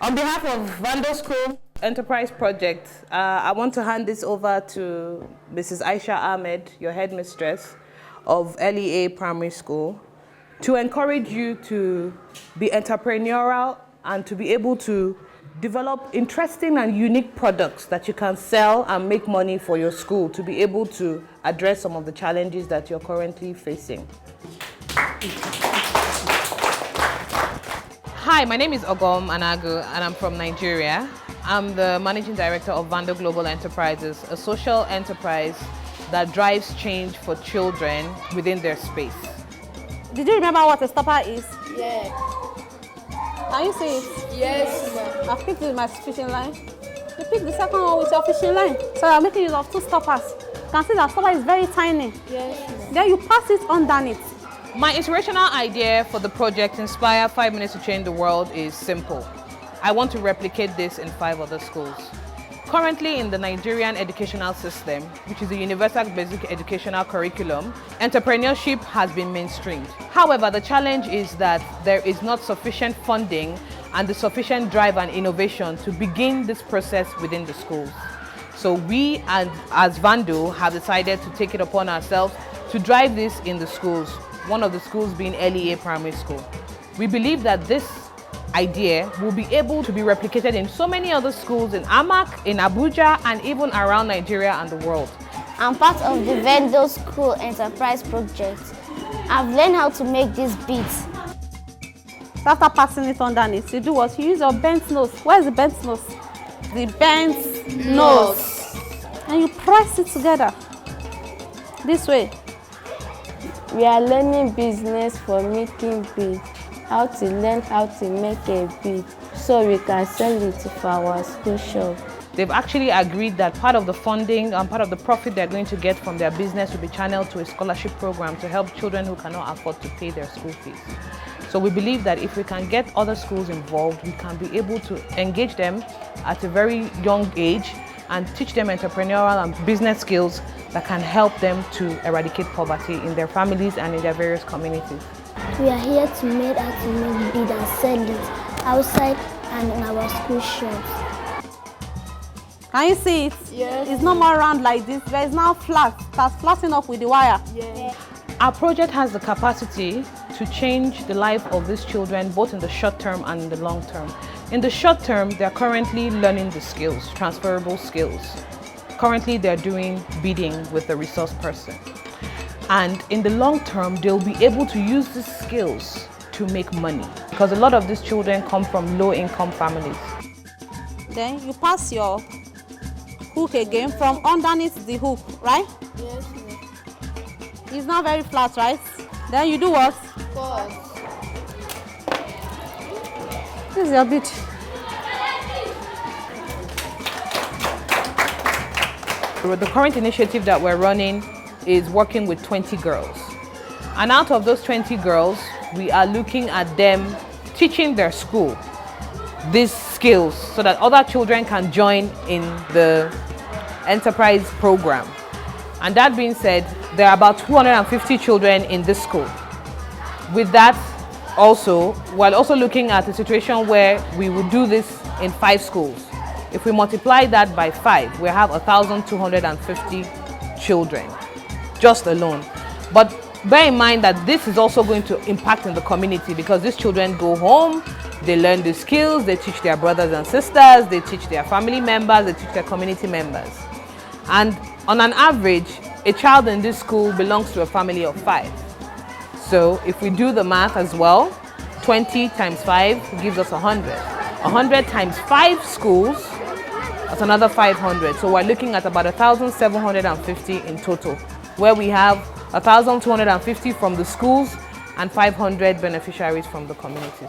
On behalf of Vando School Enterprise Project, I want to hand this over to Mrs. Aisha Ahmed, your headmistress of LEA Primary School, to encourage you to be entrepreneurial and to be able to develop interesting and unique products that you can sell and make money for your school to be able to address some of the challenges that you're currently facing. Hi, my name is Ogom Anagu and I'm from Nigeria. I'm the Managing Director of Vando Global Enterprises, a social enterprise that drives change for children within their space. Did you remember what a stopper is? Yeah. Can you see it? Yes, ma'am. I've picked it with my fishing line. You pick the second one with your fishing line. So I'm making use of two stoppers. You can see that stopper is very tiny. Yes, ma'am. Then you pass it underneath. My inspirational idea for the project Inspire 5 Minutes to Change the World is simple. I want to replicate this in 5 other schools. Currently in the Nigerian educational system, which is the universal basic educational curriculum, entrepreneurship has been mainstreamed. However, the challenge is that there is not sufficient funding and the sufficient drive and innovation to begin this process within the schools. So we, as Vando, have decided to take it upon ourselves to drive this in the schools, one of the schools being LEA Primary School. We believe that this idea will be able to be replicated in so many other schools in Amak, in Abuja, and even around Nigeria and the world. I'm part of the Vando School Enterprise Project. I've learned how to make these beads. After passing it underneath, you do what? You use your bent nose. Where's the bent nose? The bent nose. And you press it together. This way. We are learning business for making beads. How to learn how to make a bead so we can sell it for our school shop. They've actually agreed that part of the funding and part of the profit they're going to get from their business will be channeled to a scholarship program to help children who cannot afford to pay their school fees. So we believe that if we can get other schools involved, we can be able to engage them at a very young age and teach them entrepreneurial and business skills that can help them to eradicate poverty in their families and in their various communities. We are here to make bead and sell it outside and in our school shops. Can you see it? Yes. It's not more round like this, but it's now flat. That's flattening up with the wire. Yes. Our project has the capacity to change the life of these children both in the short term and in the long term. In the short term, they're currently learning the skills, transferable skills. Currently, they're doing bidding with the resource person. And in the long term, they'll be able to use these skills to make money because a lot of these children come from low-income families. Then you pass your hook again from underneath the hook, right? Yes, ma'am. It's not very flat, right? Then you do what? Pause. This is your bead. The current initiative that we're running is working with 20 girls. And out of those 20 girls, we are looking at them teaching their school these skills so that other children can join in the enterprise program. And that being said, there are about 250 children in this school. With that, also, while also looking at a situation where we would do this in 5 schools. If we multiply that by 5, we have 1,250 children, just alone. But bear in mind that this is also going to impact in the community because these children go home, they learn the skills, they teach their brothers and sisters, they teach their family members, they teach their community members. And on an average, a child in this school belongs to a family of 5. So if we do the math as well, 20 times 5 gives us 100. 100 times 5 schools, that's another 500. So we're looking at about 1,750 in total, where we have 1,250 from the schools and 500 beneficiaries from the communities.